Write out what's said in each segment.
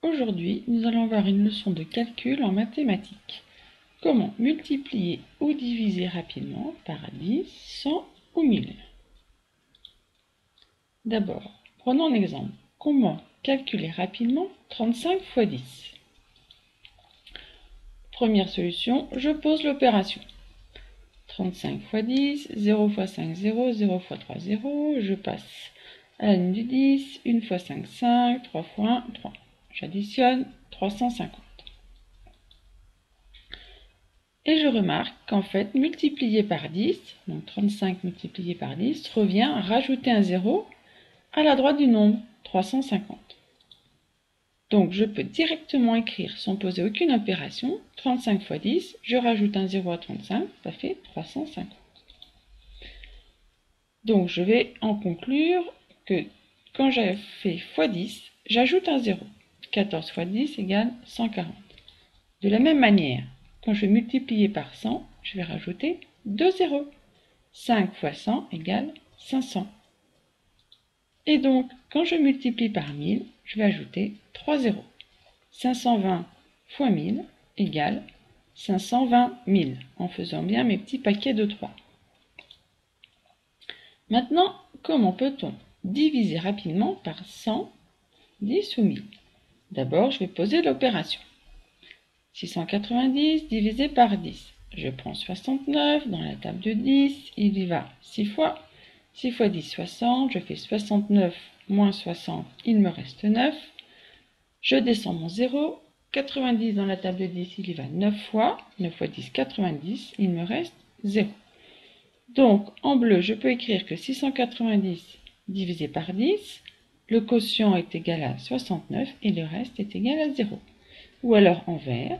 Aujourd'hui, nous allons voir une leçon de calcul en mathématiques. Comment multiplier ou diviser rapidement par 10, 100 ou 1000. D'abord, prenons un exemple. Comment calculer rapidement 35 fois 10? Première solution, je pose l'opération. 35 fois 10, 0 fois 5, 0, 0 fois 3, 0. Je passe à la ligne du 10, 1 fois 5, 5, 3 fois 1, 3. J'additionne 350. Et je remarque qu'en fait, multiplié par 10, donc 35 multiplié par 10, revient à rajouter un 0 à la droite du nombre, 350. Donc je peux directement écrire sans poser aucune opération, 35 fois 10, je rajoute un 0 à 35, ça fait 350. Donc je vais en conclure que quand j'ai fait fois 10, j'ajoute un 0. 14 fois 10 égale 140. De la même manière, quand je vais multiplier par 100, je vais rajouter 2 zéros. 5 fois 100 égale 500. Et donc, quand je multiplie par 1000, je vais ajouter 3 zéros. 520 fois 1000 égale 520 000, en faisant bien mes petits paquets de 3. Maintenant, comment peut-on diviser rapidement par 100, 10 ou 1000? D'abord, je vais poser l'opération. 690 divisé par 10. Je prends 69 dans la table de 10, il y va 6 fois. 6 fois 10, 60. Je fais 69 moins 60, il me reste 9. Je descends mon 0. 90 dans la table de 10, il y va 9 fois. 9 fois 10, 90, il me reste 0. Donc, en bleu, je peux écrire que 690 divisé par 10, le quotient est égal à 69 et le reste est égal à 0. Ou alors en vert,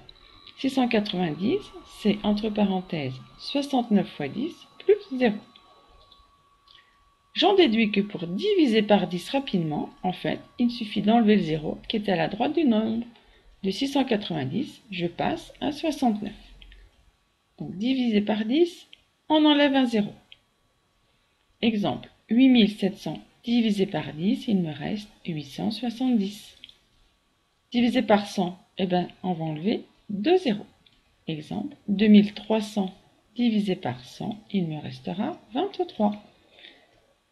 690, c'est entre parenthèses 69 fois 10 plus 0. J'en déduis que pour diviser par 10 rapidement, en fait, il suffit d'enlever le 0 qui est à la droite du nombre. De 690, je passe à 69. Donc diviser par 10, on enlève un 0. Exemple, 8700 divisé par 10, il me reste 870. Divisé par 100, on va enlever 2 zéros. Exemple, 2300 divisé par 100, il me restera 23.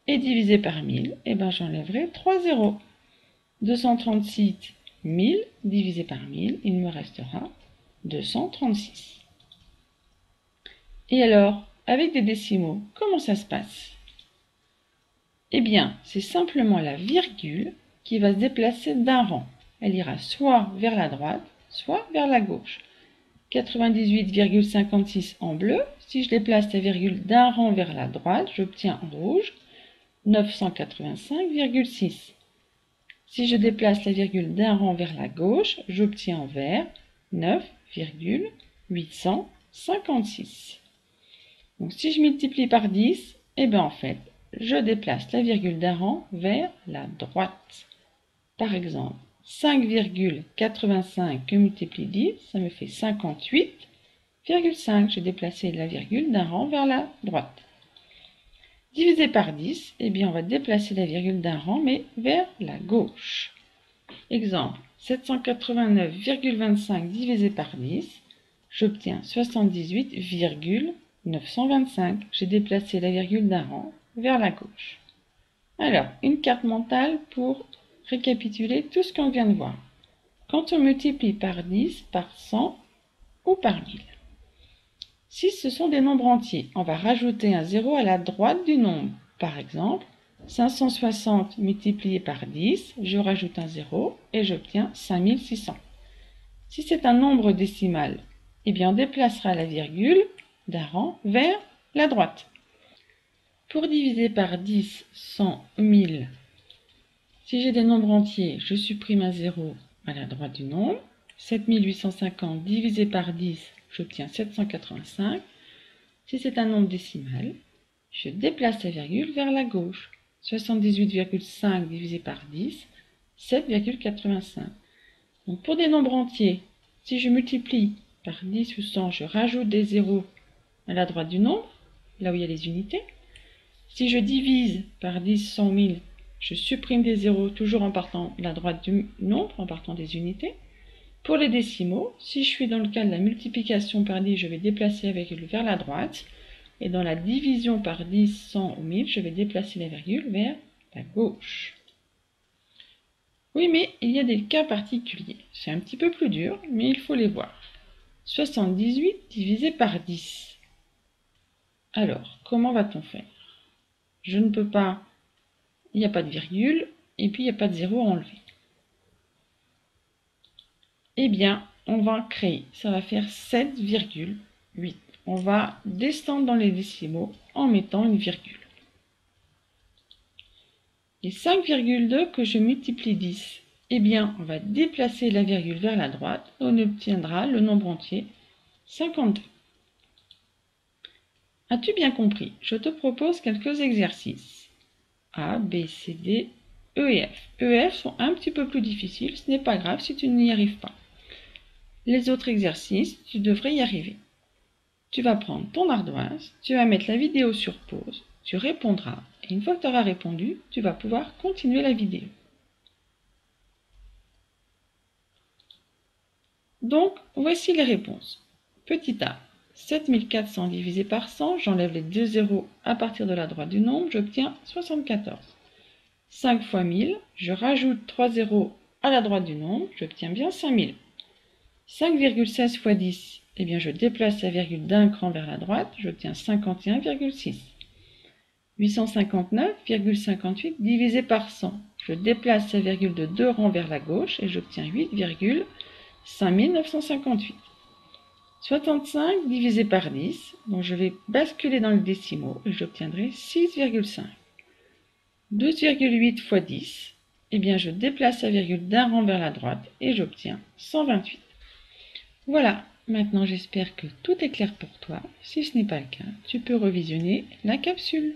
Et divisé par 1000, j'enlèverai 3 zéros. 236 1000 divisé par 1000, il me restera 236. Et alors, avec des décimaux, comment ça se passe? Eh bien, c'est simplement la virgule qui va se déplacer d'un rang. Elle ira soit vers la droite, soit vers la gauche. 98,56 en bleu. Si je déplace la virgule d'un rang vers la droite, j'obtiens en rouge 985,6. Si je déplace la virgule d'un rang vers la gauche, j'obtiens en vert 9,856. Donc si je multiplie par 10, en fait, je déplace la virgule d'un rang vers la droite. Par exemple, 5,85 que multiplie 10, ça me fait 58,5. J'ai déplacé la virgule d'un rang vers la droite. Divisé par 10, on va déplacer la virgule d'un rang, mais vers la gauche. Exemple, 789,25 divisé par 10, j'obtiens 78,925. J'ai déplacé la virgule d'un rang vers la gauche. Alors, une carte mentale pour récapituler tout ce qu'on vient de voir. Quand on multiplie par 10, par 100 ou par 1000. Si ce sont des nombres entiers, on va rajouter un 0 à la droite du nombre. Par exemple, 560 multiplié par 10, je rajoute un 0 et j'obtiens 5600. Si c'est un nombre décimal, on déplacera la virgule d'un rang vers la droite. Pour diviser par 10, 100 ou 1000, si j'ai des nombres entiers, je supprime un 0 à la droite du nombre. 7850 divisé par 10, j'obtiens 785. Si c'est un nombre décimal, je déplace la virgule vers la gauche. 78,5 divisé par 10, 7,85. Donc pour des nombres entiers, si je multiplie par 10 ou 100, je rajoute des zéros à la droite du nombre, là où il y a les unités. Si je divise par 10, 100, 1000, Je supprime des zéros toujours en partant de la droite du nombre, en partant des unités. Pour les décimaux, si je suis dans le cas de la multiplication par 10, je vais déplacer la virgule vers la droite. Et dans la division par 10, 100 ou 1000, je vais déplacer la virgule vers la gauche. Oui, mais il y a des cas particuliers. C'est un petit peu plus dur, mais il faut les voir. 78 divisé par 10. Alors, comment va-t-on faire? Je ne peux pas, il n'y a pas de virgule, et puis il n'y a pas de zéro à enlever. Eh bien, on va créer, ça va faire 7,8. On va descendre dans les décimaux en mettant une virgule. Et 5,2 que je multiplie 10, eh bien, on va déplacer la virgule vers la droite, et on obtiendra le nombre entier 52. As-tu bien compris? Je te propose quelques exercices. A, B, C, D, E et F. E et F sont un petit peu plus difficiles, ce n'est pas grave si tu n'y arrives pas. Les autres exercices, tu devrais y arriver. Tu vas prendre ton ardoise, tu vas mettre la vidéo sur pause, tu répondras, et une fois que tu auras répondu, tu vas pouvoir continuer la vidéo. Donc, voici les réponses. Petit a, 7400 divisé par 100, j'enlève les deux zéros à partir de la droite du nombre, j'obtiens 74. 5 fois 1000, je rajoute 3 zéros à la droite du nombre, j'obtiens bien 5000. 5,16 fois 10, eh bien je déplace la virgule d'un cran vers la droite, j'obtiens 51,6. 859,58 divisé par 100, je déplace la virgule de 2 rangs vers la gauche et j'obtiens 8,5958. 65 divisé par 10, donc je vais basculer dans le décimaux et j'obtiendrai 6,5. 12,8 fois 10, eh bien je déplace la virgule d'un rang vers la droite et j'obtiens 128. Voilà, maintenant j'espère que tout est clair pour toi. Si ce n'est pas le cas, tu peux revisionner la capsule.